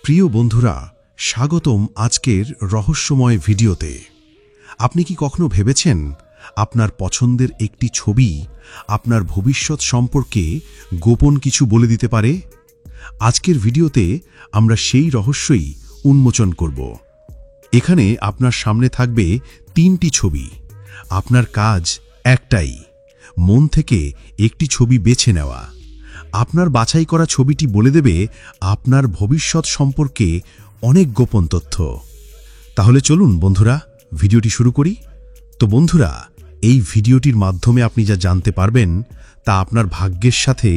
প্রিয় বন্ধুরা, স্বাগতম আজকের রহস্যময় ভিডিওতে। আপনি কি কখনো ভেবেছেন আপনার পছন্দের একটি ছবি আপনার ভবিষ্যৎ সম্পর্কে গোপন কিছু বলে দিতে পারে? আজকের ভিডিওতে আমরা সেই রহস্যই উন্মোচন করব। এখানে আপনার সামনে থাকবে 3টি ছবি। আপনার কাজ একটাই, মন থেকে একটি ছবি বেছে নেওয়া। আপনার বাছাই করা ছবিটি বলে দেবে আপনার ভবিষ্যৎ সম্পর্কে অনেক গোপন তথ্য। তাহলে চলুন বন্ধুরা, ভিডিওটি শুরু করি। তো বন্ধুরা, এই ভিডিওটির মাধ্যমে আপনি যা জানতে পারবেন তা আপনার ভাগ্যের সাথে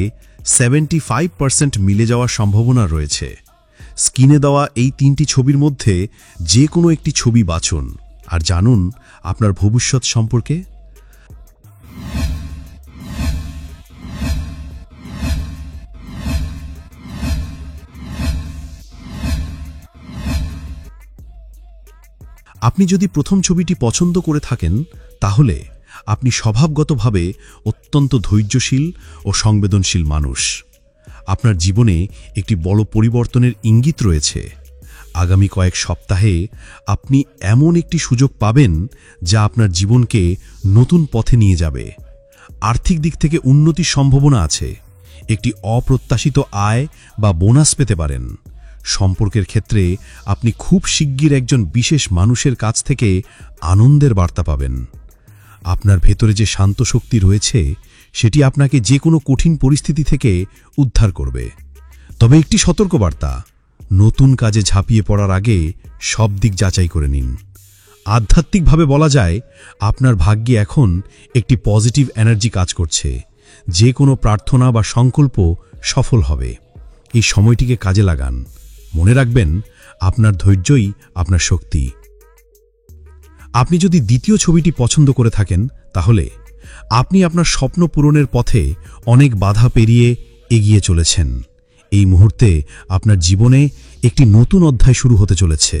75% মিলে যাওয়ার সম্ভাবনা রয়েছে। স্ক্রিনে দেওয়া এই 3টি ছবির মধ্যে যে কোনো একটি ছবি বাছুন আর জানুন আপনার ভবিষ্যৎ সম্পর্কে। আপনি যদি প্রথম ছবিটি পছন্দ করে থাকেন, তাহলে আপনি স্বভাবগতভাবে অত্যন্ত ধৈর্যশীল ও সংবেদনশীল মানুষ। আপনার জীবনে একটি বড় পরিবর্তনের ইঙ্গিত রয়েছে। আগামী কয়েক সপ্তাহে আপনি এমন একটি সুযোগ পাবেন যা আপনার জীবনকে নতুন পথে নিয়ে যাবে। আর্থিক দিক থেকে উন্নতির সম্ভাবনা আছে। একটি অপ্রত্যাশিত আয় বা বোনাস পেতে পারেন। সম্পর্কের ক্ষেত্রে আপনি খুব শিগগির একজন বিশেষ মানুষের কাছ থেকে আনন্দের বার্তা পাবেন। আপনার ভেতরে যে শান্ত শক্তি রয়েছে সেটি আপনাকে যে কোনো কঠিন পরিস্থিতি থেকে উদ্ধার করবে। তবে একটি সতর্কবার্তা, নতুন কাজে ঝাঁপিয়ে পড়ার আগে সব দিক যাচাই করে নিন। আধ্যাত্মিকভাবে বলা যায়, আপনার ভাগ্যে এখন একটি পজিটিভ এনার্জি কাজ করছে। যে কোনো প্রার্থনা বা সংকল্প সফল হবে। এই সময়টিকে কাজে লাগান। মনে রাখবেন, আপনার ধৈর্যই আপনার শক্তি। আপনি যদি দ্বিতীয় ছবিটি পছন্দ করে থাকেন, তাহলে আপনি আপনার স্বপ্ন পূরণের পথে অনেক বাধা পেরিয়ে এগিয়ে চলেছেন। এই মুহূর্তে আপনার জীবনে একটি নতুন অধ্যায় শুরু হতে চলেছে।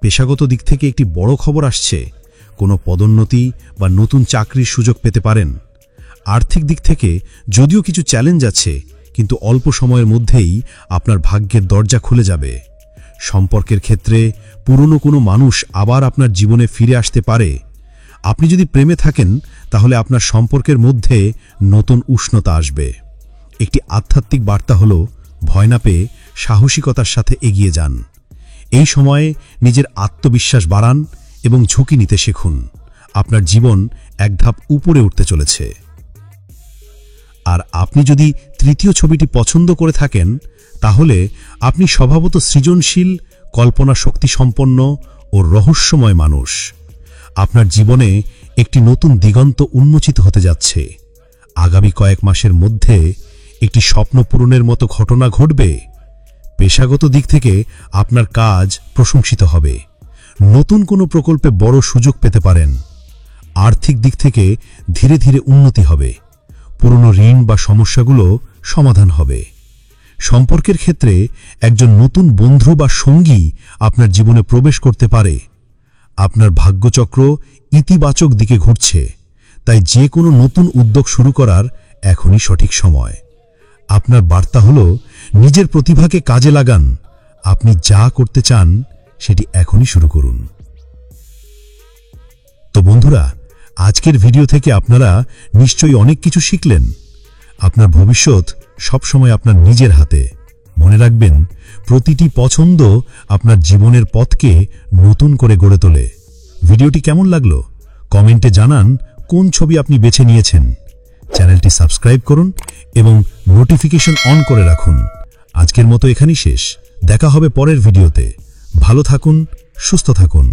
পেশাগত দিক থেকে একটি বড় খবর আসছে। কোনো পদোন্নতি বা নতুন চাকরির সুযোগ পেতে পারেন। আর্থিক দিক থেকে যদিও কিছু চ্যালেঞ্জ আছে, কিন্তু অল্প সময়ের মধ্যেই আপনার ভাগ্যের দরজা খুলে যাবে। সম্পর্কের ক্ষেত্রে পুরনো কোনো মানুষ আবার আপনার জীবনে ফিরে আসতে পারে। আপনি যদি প্রেমে থাকেন, তাহলে আপনার সম্পর্কের মধ্যে নতুন উষ্ণতা আসবে। একটি আধ্যাত্মিক বার্তা হলো, ভয় না পেয়ে সাহসিকতার সাথে এগিয়ে যান। এই সময়ে নিজের আত্মবিশ্বাস বাড়ান এবং ঝুঁকি নিতে শিখুন। আপনার জীবন এক ধাপ উপরে উঠতে চলেছে। আর আপনি যদি তৃতীয় ছবিটি পছন্দ করে থাকেন, তাহলে আপনি স্বভাবত সৃজনশীল, কল্পনা শক্তিসম্পন্ন ও রহস্যময় মানুষ। আপনার জীবনে একটি নতুন দিগন্ত উন্মোচিত হতে যাচ্ছে। আগামী কয়েক মাসের মধ্যে একটি স্বপ্ন পূরণের মতো ঘটনা ঘটবে। পেশাগত দিক থেকে আপনার কাজ প্রশংসিত হবে। নতুন কোনো প্রকল্পে বড় সুযোগ পেতে পারেন। আর্থিক দিক থেকে ধীরে ধীরে উন্নতি হবে। পুরনো ঋণ বা সমস্যাগুলো সমাধান হবে। সম্পর্কের ক্ষেত্রে একজন নতুন বন্ধু বা সঙ্গী আপনার জীবনে প্রবেশ করতে পারে। আপনার ভাগ্যচক্র ইতিবাচক দিকে ঘুরছে, তাই যে কোনো নতুন উদ্যোগ শুরু করার এখনই সঠিক সময়। আপনার বার্তা হলো, নিজের প্রতিভাকে কাজে লাগান। আপনি যা করতে চান সেটি এখনই শুরু করুন। তো বন্ধুরা, আজকের ভিডিও থেকে আপনারা নিশ্চয়ই অনেক কিছু শিখলেন। আপনার ভবিষ্যৎ সবসময় আপনার নিজের হাতে। মনে রাখবেন, প্রতিটি পছন্দ আপনার জীবনের পথকে নতুন করে গড়ে তোলে। ভিডিওটি কেমন লাগলো কমেন্টে জানান। কোন ছবি আপনি বেছে নিয়েছেন? চ্যানেলটি সাবস্ক্রাইব করুন এবং নোটিফিকেশন অন করে রাখুন। আজকের মতো এখানেই শেষ। দেখা হবে পরের ভিডিওতে। ভালো থাকুন, সুস্থ থাকুন।